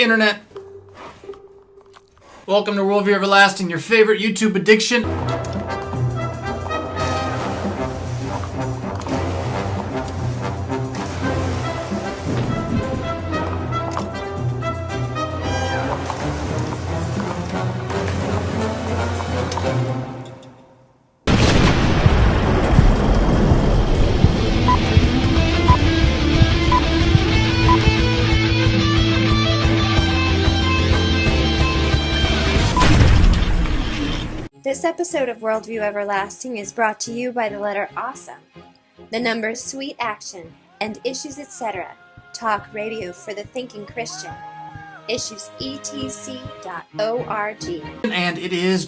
Internet. Welcome to Worldview Everlasting, your favorite YouTube addiction. This episode of Worldview Everlasting is brought to you by the letter Awesome, the numbers Sweet Action, and Issues Etc. Talk radio for the thinking Christian. IssuesETC.org. And it is...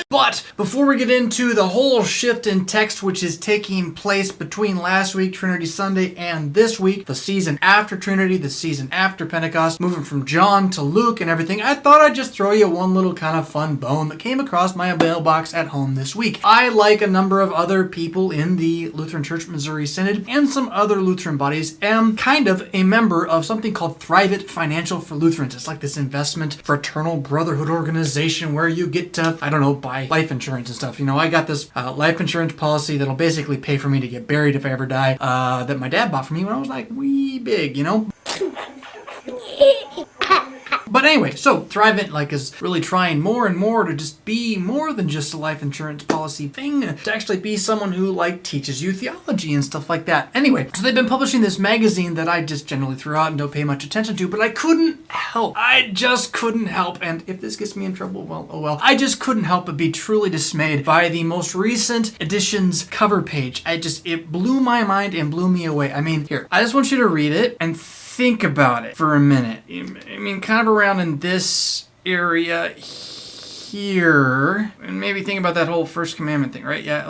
But before we get into the whole shift in text which is taking place between last week, Trinity Sunday, and this week, the season after Trinity, the season after Pentecost, moving from John to Luke and everything, I thought I'd just throw you one little kind of fun bone that came across my mailbox at home this week. I, like a number of other people in the Lutheran Church Missouri Synod and some other Lutheran bodies, am kind of a member of something called Thrivent Financial for Lutherans. It's like this investment fraternal brotherhood organization where you get to, I don't know, buy life insurance and stuff. You know, I got this life insurance policy that'll basically pay for me to get buried if I ever die, that my dad bought for me when I was like wee big, you know? But anyway, so Thrivent is really trying more and more to just be more than just a life insurance policy thing, to actually be someone who teaches you theology and stuff like that. Anyway, so they've been publishing this magazine that I just generally throw out and don't pay much attention to, but I couldn't help. I just couldn't help, and if this gets me in trouble, well, oh well. I just couldn't help but be truly dismayed by the most recent edition's cover page. It blew my mind and blew me away. I mean, here, I just want you to read it and think about it for a minute. I mean, kind of around in this area here, and maybe think about that whole first commandment thing, right? Yeah,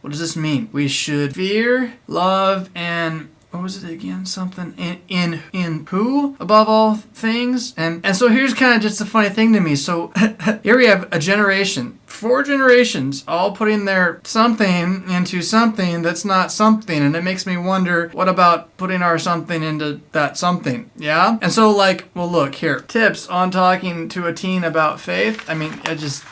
what does this mean? We should fear, love, and what was it again? Something in who above all things? And so here's kind of just a funny thing to me. So here we have a generation. 4 generations all putting their something into something that's not something, and it makes me wonder, what about putting our something into that something? Yeah? And so well, look here, tips on talking to a teen about faith. I mean, you just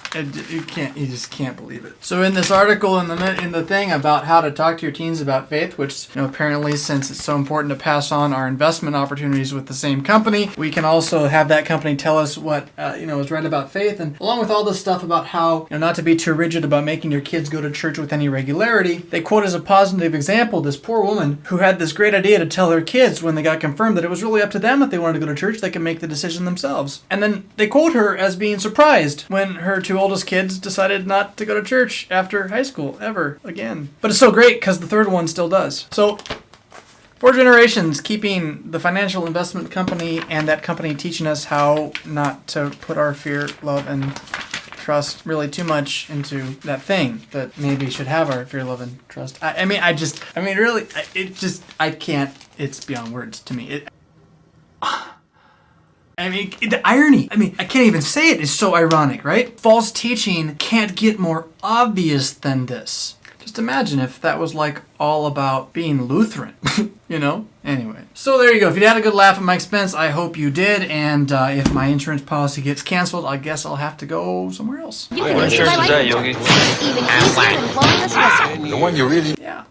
can't believe it. So in this article in the thing about how to talk to your teens about faith, which apparently, since it's so important to pass on our investment opportunities with the same company, we can also have that company tell us what is right about faith, and along with all this stuff about how not to be too rigid about making your kids go to church with any regularity, they quote as a positive example this poor woman who had this great idea to tell her kids when they got confirmed that it was really up to them if they wanted to go to church, they could make the decision themselves. And then they quote her as being surprised when her 2 oldest kids decided not to go to church after high school ever again. But it's so great because the 3rd one still does. So 4 generations keeping the financial investment company and that company teaching us how not to put our fear, love, and trust really too much into that thing that maybe should have our fear, love, and trust. I can't, it's beyond words to me. The irony, I can't even say it, is so ironic, right? False teaching can't get more obvious than this. Just imagine if that was all about being Lutheran, Anyway, so there you go. If you had a good laugh at my expense, I hope you did. And if my insurance policy gets canceled, I guess I'll have to go somewhere else. You can insure my life even easier than blowing this whistle. The one you really... Yeah.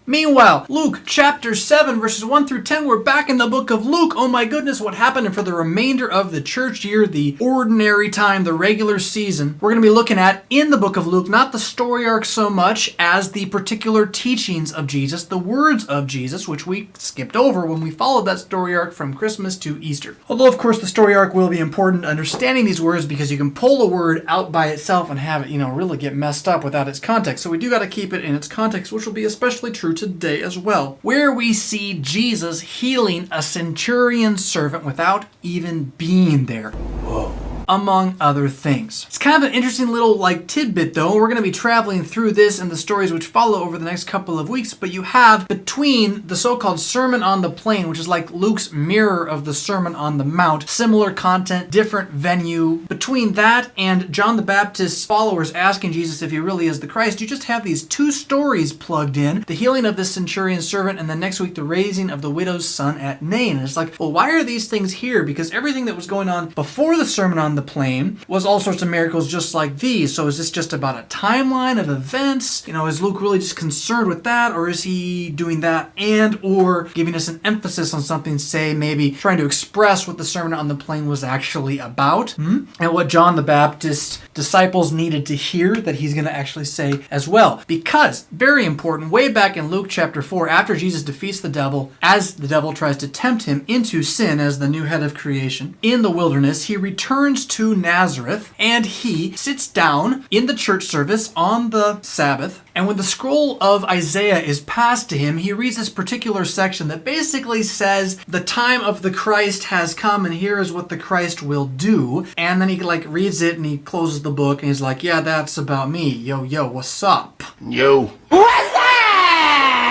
Meanwhile, Luke chapter 7 verses 1 through 10, we're back in the book of Luke. Oh my goodness, what happened? And for the remainder of the church year, the ordinary time, the regular season, we're going to be looking at, in the book of Luke, not the story arc so much as the particular teachings of Jesus, the words of Jesus, which we skipped over when we followed that story arc from Christmas to Easter. Although, of course, the story arc will be important understanding these words, because you can pull a word out by itself and have it, really get messed up without its context. So we do got to keep it in its context, which will be especially true today as well, where we see Jesus healing a centurion servant without even being there. Whoa. among other things. It's kind of an interesting little like tidbit though. We're going to be traveling through this and the stories which follow over the next couple of weeks, but you have between the so-called Sermon on the Plain, which is like Luke's mirror of the Sermon on the Mount, similar content, different venue. Between that and John the Baptist's followers asking Jesus if he really is the Christ, you just have these two stories plugged in, the healing of this centurion's servant and then next week the raising of the widow's son at Nain. And it's like, well, why are these things here? Because everything that was going on before the Sermon on the Plain was all sorts of miracles just like these. So is this just about a timeline of events? You know, is Luke really just concerned with that, or is he doing that and or giving us an emphasis on something, say maybe trying to express what the Sermon on the Plain was actually about, and what John the Baptist's disciples needed to hear that he's going to actually say as well? Because, very important, way back in Luke chapter 4, after Jesus defeats the devil, as the devil tries to tempt him into sin as the new head of creation, in the wilderness, he returns to Nazareth and he sits down in the church service on the Sabbath. And when the scroll of Isaiah is passed to him, he reads this particular section that basically says the time of the Christ has come and here is what the Christ will do. And then he like reads it and he closes the book and he's like, yeah, that's about me. Yo, what's up? Yo.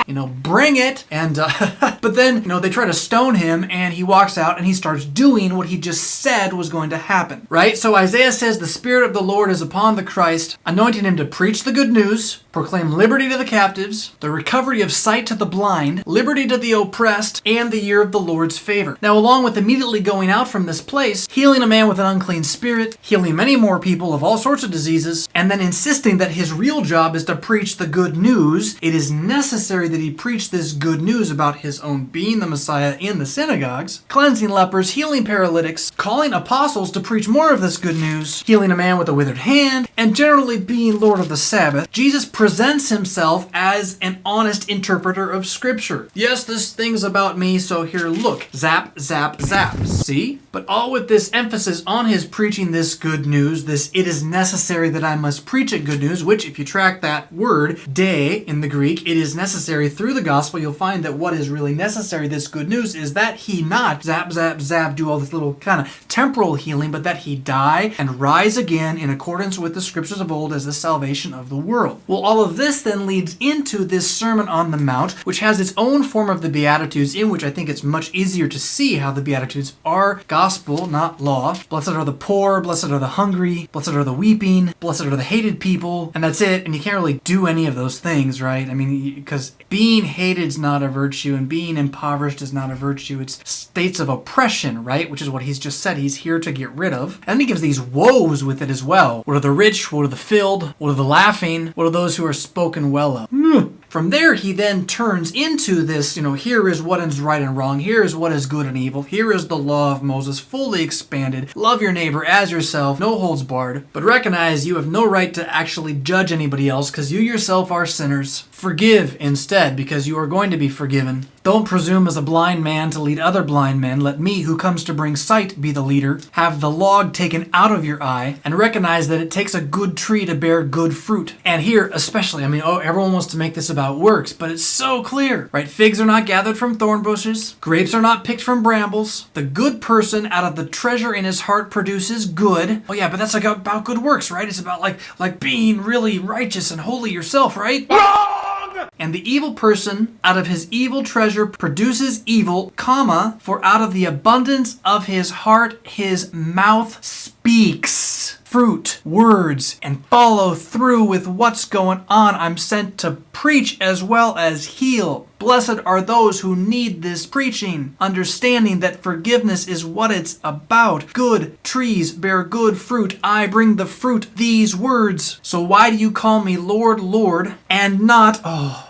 You know, bring it. And, but then, you know, they try to stone him and he walks out and he starts doing what he just said was going to happen, right? So Isaiah says, the Spirit of the Lord is upon the Christ, anointing him to preach the good news, proclaim liberty to the captives, the recovery of sight to the blind, liberty to the oppressed, and the year of the Lord's favor. Now, along with immediately going out from this place, healing a man with an unclean spirit, healing many more people of all sorts of diseases, and then insisting that his real job is to preach the good news, it is necessary that he preach this good news about his own being the Messiah in the synagogues, cleansing lepers, healing paralytics, calling apostles to preach more of this good news, healing a man with a withered hand, and generally being Lord of the Sabbath. Jesus presents himself as an honest interpreter of Scripture. Yes, this thing's about me, so here, look. Zap, zap, zap. See? But all with this emphasis on his preaching this good news, this it is necessary that I must preach it good news, which if you track that word, de, in the Greek, it is necessary through the gospel, you'll find that what is really necessary, this good news, is that he not zap, zap, zap, do all this little kind of temporal healing, but that he die and rise again in accordance with the scriptures of old as the salvation of the world. Well, all of this then leads into this Sermon on the Mount, which has its own form of the Beatitudes, in which I think it's much easier to see how the Beatitudes are gospel, not law. Blessed are the poor, blessed are the hungry, blessed are the weeping, blessed are the hated people, and that's it. And you can't really do any of those things, right? I mean, because being hated is not a virtue and being impoverished is not a virtue. It's states of oppression, right? Which is what he's just said he's here to get rid of. And then he gives these woes with it as well. What are the rich? What are the filled? What are the laughing? What are those who are spoken well of? From there, he then turns into this, here is what is right and wrong. Here is what is good and evil. Here is the law of Moses, fully expanded. Love your neighbor as yourself, no holds barred. But recognize you have no right to actually judge anybody else because you yourself are sinners. Forgive instead because you are going to be forgiven. Don't presume as a blind man to lead other blind men. Let me, who comes to bring sight, be the leader. Have the log taken out of your eye and recognize that it takes a good tree to bear good fruit. And here especially, everyone wants to make this about works, but it's so clear, right? Figs are not gathered from thorn bushes. Grapes are not picked from brambles. The good person out of the treasure in his heart produces good. Oh yeah, but that's about good works, right? It's about like being really righteous and holy yourself, right? And the evil person out of his evil treasure produces evil, for out of the abundance of his heart his mouth speaks. Fruit, words, and follow through with what's going on. I'm sent to preach as well as heal. Blessed are those who need this preaching, understanding that forgiveness is what it's about. Good trees bear good fruit. I bring the fruit, these words. So why do you call me Lord, Lord, and not,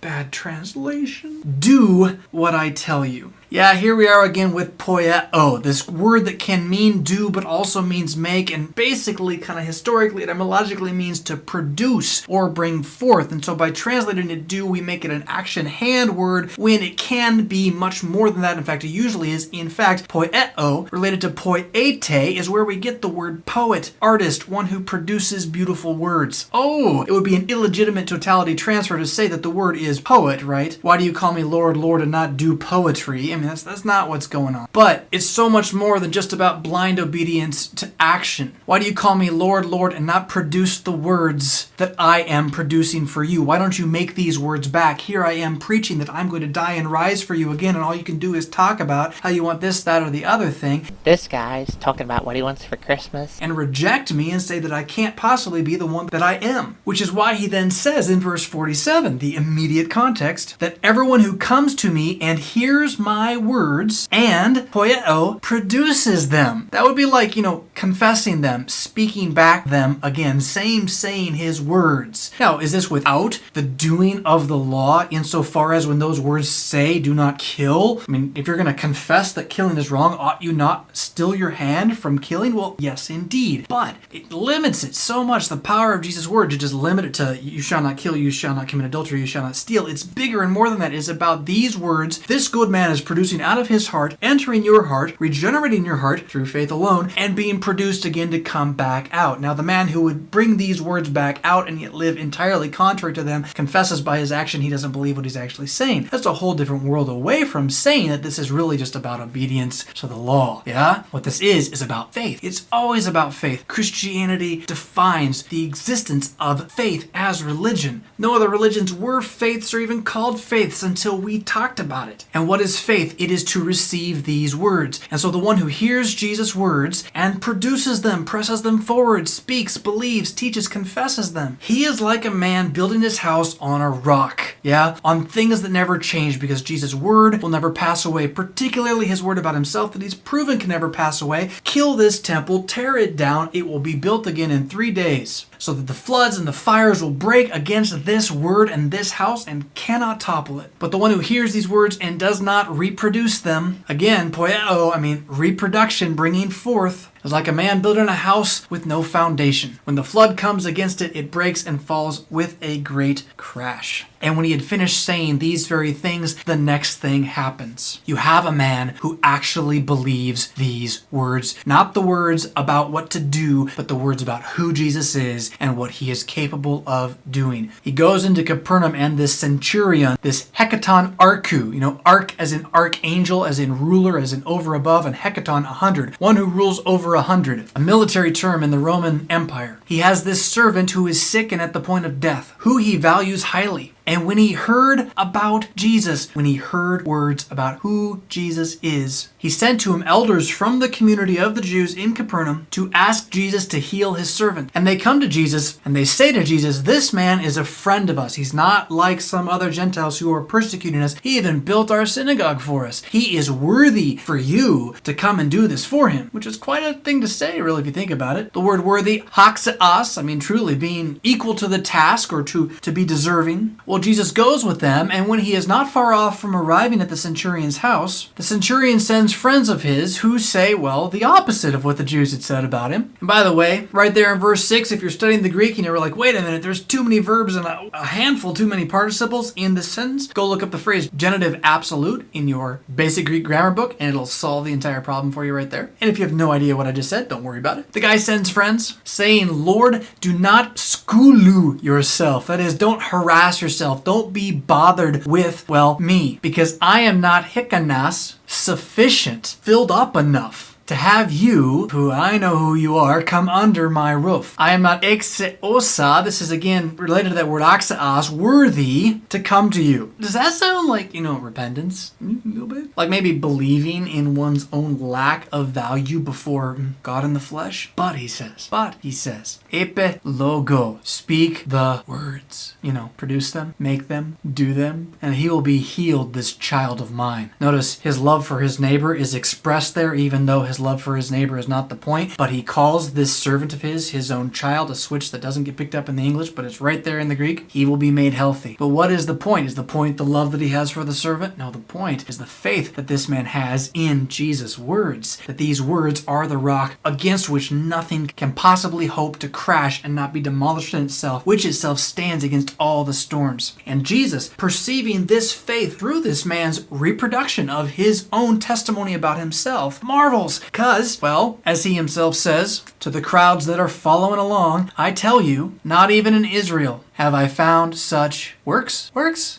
bad translation, do what I tell you? Yeah, here we are again with poieo, this word that can mean do but also means make, and basically kind of historically etymologically means to produce or bring forth. And so by translating it do, we make it an action hand word when it can be much more than that. In fact, it usually is. In fact, poieo, related to poiete, is where we get the word poet, artist, one who produces beautiful words. It would be an illegitimate totality transfer to say that the word is poet, right? Why do you call me Lord, Lord, and not do poetry? mean, that's not what's going on. But it's so much more than just about blind obedience to action. Why do you call me Lord, Lord, and not produce the words that I am producing for you? Why don't you make these words back? Here I am preaching that I'm going to die and rise for you again, and all you can do is talk about how you want this, that, or the other thing. This guy's talking about what he wants for Christmas. And reject me and say that I can't possibly be the one that I am. Which is why he then says in verse 47, the immediate context, that everyone who comes to me and hears my words and poieo produces them. That would be like, confessing them, speaking back them again, saying his words. Now, is this without the doing of the law insofar as when those words say do not kill? I mean, if you're going to confess that killing is wrong, ought you not still your hand from killing? Well, yes, indeed. But it limits it so much, the power of Jesus' word, to just limit it to you shall not kill, you shall not commit adultery, you shall not steal. It's bigger and more than that. It's about these words this good man is producing out of his heart, entering your heart, regenerating your heart through faith alone, and being produced again to come back out. Now, the man who would bring these words back out and yet live entirely contrary to them confesses by his action he doesn't believe what he's actually saying. That's a whole different world away from saying that this is really just about obedience to the law. Yeah? What this is about faith. It's always about faith. Christianity defines the existence of faith as religion. No other religions were faiths or even called faiths until we talked about it. And what is faith? It is to receive these words. And so the one who hears Jesus' words and produces them, presses them forward, speaks, believes, teaches, confesses them. He is like a man building his house on a rock. Yeah? On things that never change, because Jesus' word will never pass away, particularly his word about himself that he's proven can never pass away. Kill this temple, tear it down, it will be built again in 3 days, so that the floods and the fires will break against this word and this house and cannot topple it. But the one who hears these words and does not reproduce them, again, poieo, reproduction, bringing forth, is like a man building a house with no foundation. When the flood comes against it, it breaks and falls with a great crash. And when he had finished saying these very things, the next thing happens. You have a man who actually believes these words. Not the words about what to do, but the words about who Jesus is and what he is capable of doing. He goes into Capernaum, and this centurion, this hecaton archu, arch as in archangel, as in ruler, as in over above, and hecaton 100, one who rules over 100, a military term in the Roman Empire. He has this servant who is sick and at the point of death, who he values highly. And when he heard about Jesus, when he heard words about who Jesus is, he sent to him elders from the community of the Jews in Capernaum to ask Jesus to heal his servant. And they come to Jesus and they say to Jesus, this man is a friend of us. He's not like some other Gentiles who are persecuting us. He even built our synagogue for us. He is worthy for you to come and do this for him, which is quite a thing to say, really, if you think about it. The word worthy, haxeas, truly being equal to the task or to be deserving. Well, Jesus goes with them, and when he is not far off from arriving at the centurion's house, the centurion sends friends of his who say, the opposite of what the Jews had said about him. And by the way, right there in verse 6, if you're studying the Greek and you're like, wait a minute, there's too many verbs and a handful too many participles in this sentence, go look up the phrase genitive absolute in your basic Greek grammar book, and it'll solve the entire problem for you right there. And if you have no idea what I just said, don't worry about it. The guy sends friends saying, Lord, do not skulu yourself. That is, don't harass yourself. Don't be bothered with, me, because I am not hikanas, sufficient, filled up enough to have you, who I know who you are, come under my roof. I am not exeosa, this is again related to that word axeas, worthy to come to you. Does that sound like, repentance? A little bit? Like maybe believing in one's own lack of value before God in the flesh? But he says, epe logo, speak the words. Produce them, make them, do them, and he will be healed, this child of mine. Notice his love for his neighbor is expressed there, even though his love for his neighbor is not the point, but he calls this servant of his own child, a switch that doesn't get picked up in the English, but it's right there in the Greek. He will be made healthy. But what is the point? Is the point the love that he has for the servant? No, the point is the faith that this man has in Jesus' words, that these words are the rock against which nothing can possibly hope to crash and not be demolished in itself, which itself stands against all the storms. And Jesus, perceiving this faith through this man's reproduction of his own testimony about himself, marvels. Because, as he himself says to the crowds that are following along, I tell you, not even in Israel have I found such works. Wrong!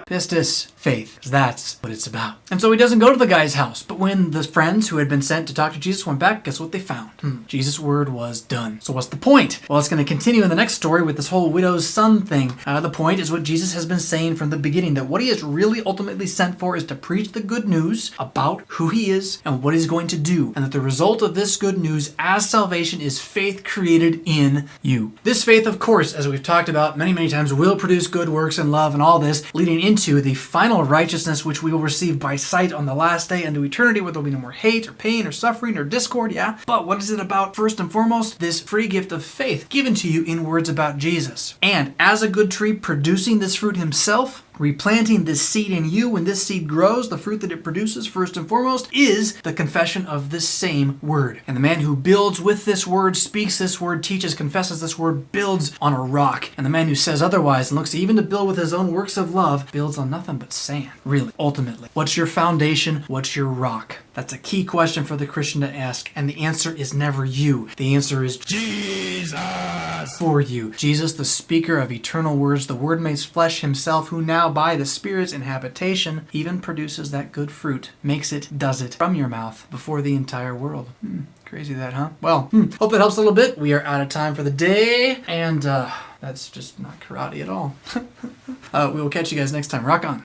Pistis, faith. That's what it's about. And so he doesn't go to the guy's house, but when the friends who had been sent to talk to Jesus went back, guess what they found? Jesus' word was done. So what's the point? Well, it's going to continue in the next story with this whole widow's son thing. The point is what Jesus has been saying from the beginning, that what he is really ultimately sent for is to preach the good news about who he is and what he's going to do, and that the result of this good news as salvation is faith created in you. This faith, of course, as we've talked about many times, will produce good works and love and all this, leading into the final righteousness which we will receive by sight on the last day unto eternity, where there'll be no more hate or pain or suffering or discord, yeah? But what is it about first and foremost? This free gift of faith given to you in words about Jesus. And as a good tree producing this fruit himself, replanting this seed in you, when this seed grows, the fruit that it produces, first and foremost, is the confession of this same word. And the man who builds with this word, speaks this word, teaches, confesses this word, builds on a rock. And the man who says otherwise and looks even to build with his own works of love, builds on nothing but sand. Really, ultimately. What's your foundation? What's your rock? That's a key question for the Christian to ask. And the answer is never you. The answer is Jesus for you. Jesus, the speaker of eternal words, the Word made flesh himself, who now by the Spirit's inhabitation even produces that good fruit, makes it, does it from your mouth before the entire world. Crazy that, huh? Well, hope that helps a little bit. We are out of time for the day, and that's just not karate at all. We will catch you guys next time. Rock on.